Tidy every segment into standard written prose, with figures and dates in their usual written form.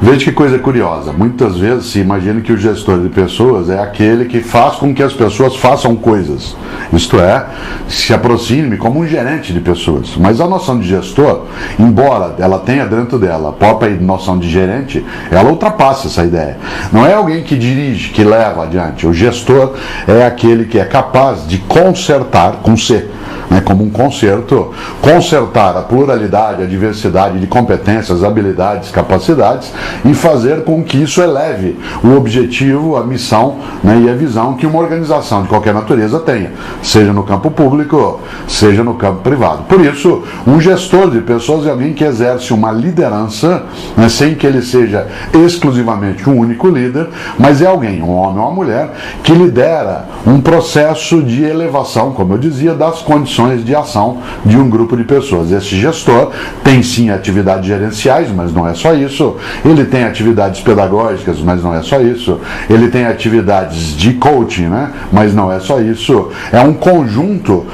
Veja que coisa curiosa, muitas vezes se imagina que o gestor de pessoas é aquele que faz com que as pessoas façam coisas, isto é, se aproxime como um gerente de pessoas. Mas a noção de gestor, embora ela tenha dentro dela a própria noção de gerente, ela ultrapassa essa ideia. Não é alguém que dirige, que leva adiante. O gestor é aquele que é capaz de consertar, com C, como um concerto, consertar a pluralidade, a diversidade de competências, habilidades, capacidades e fazer com que isso eleve o objetivo, a missão, e a visão que uma organização de qualquer natureza tenha, seja no campo público, seja no campo privado. Por isso, um gestor de pessoas é alguém que exerce uma liderança, sem que ele seja exclusivamente um único líder, mas é alguém, um homem ou uma mulher, que lidera um processo de elevação, como eu dizia, das condições de ação de um grupo de pessoas. Esse gestor tem sim atividades gerenciais, mas não é só isso. Ele tem atividades pedagógicas, mas não é só isso. Ele tem atividades de coaching, mas não é só isso. É um conjunto,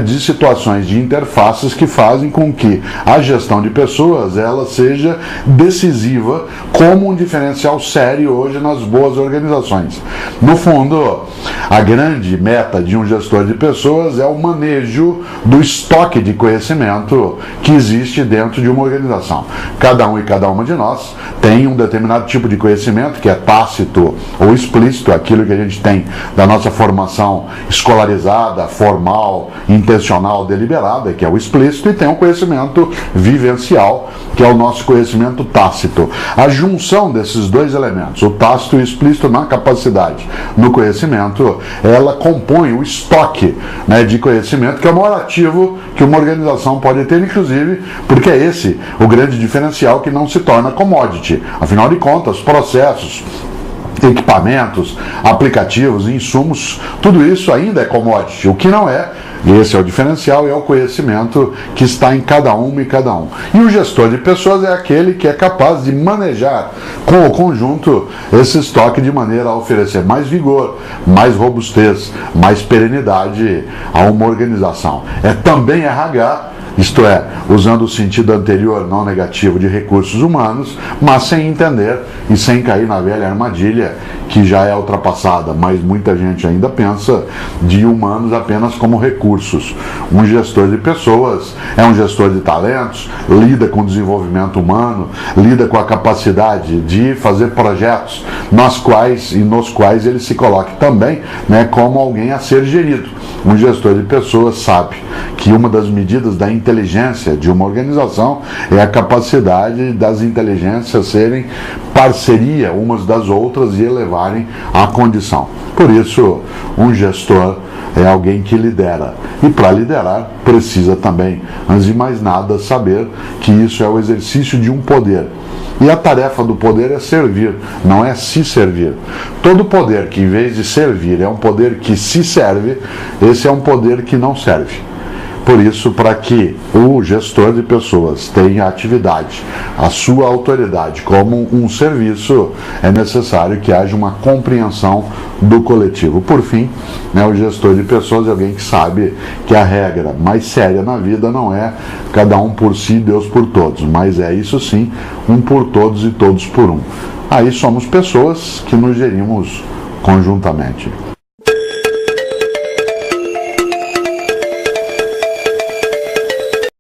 de situações, de interfaces que fazem com que a gestão de pessoas ela seja decisiva como um diferencial sério hoje nas boas organizações. No fundo, a grande meta de um gestor de pessoas é o manejo do estoque de conhecimento que existe dentro de uma organização. Cada um e cada uma de nós tem um determinado tipo de conhecimento que é tácito ou explícito, aquilo que a gente tem da nossa formação escolarizada, formal, intencional, deliberada, que é o explícito, e tem um conhecimento vivencial, que é o nosso conhecimento tácito. A junção desses dois elementos, o tácito e o explícito na capacidade, no conhecimento, ela compõe o estoque de conhecimento, que é o maior ativo que uma organização pode ter, inclusive, porque é esse o grande diferencial que não se torna commodity. Afinal de contas, processos, equipamentos, aplicativos, insumos, tudo isso ainda é commodity. O que não é, e esse é o diferencial, é o conhecimento que está em cada uma e cada um. E o gestor de pessoas é aquele que é capaz de manejar com o conjunto esse estoque de maneira a oferecer mais vigor, mais robustez, mais perenidade a uma organização. É também RH, isto é, usando o sentido anterior não negativo de recursos humanos, mas sem entender e sem cair na velha armadilha que já é ultrapassada, mas muita gente ainda pensa de humanos apenas como recursos. Um gestor de pessoas é um gestor de talentos, lida com o desenvolvimento humano, lida com a capacidade de fazer projetos nos quais ele se coloque também como alguém a ser gerido. Um gestor de pessoas sabe que uma das medidas da inteligência de uma organização é a capacidade das inteligências serem parceria umas das outras e elevarem a condição. Por isso, um gestor é alguém que lidera. E para liderar, precisa também, antes de mais nada, saber que isso é o exercício de um poder. E a tarefa do poder é servir, não é se servir. Todo poder que, em vez de servir, é um poder que se serve, esse é um poder que não serve. Por isso, para que o gestor de pessoas tenha atividade, a sua autoridade como um serviço, é necessário que haja uma compreensão do coletivo. Por fim, o gestor de pessoas é alguém que sabe que a regra mais séria na vida não é cada um por si, Deus por todos, mas é isso sim, um por todos e todos por um. Aí somos pessoas que nos gerimos conjuntamente.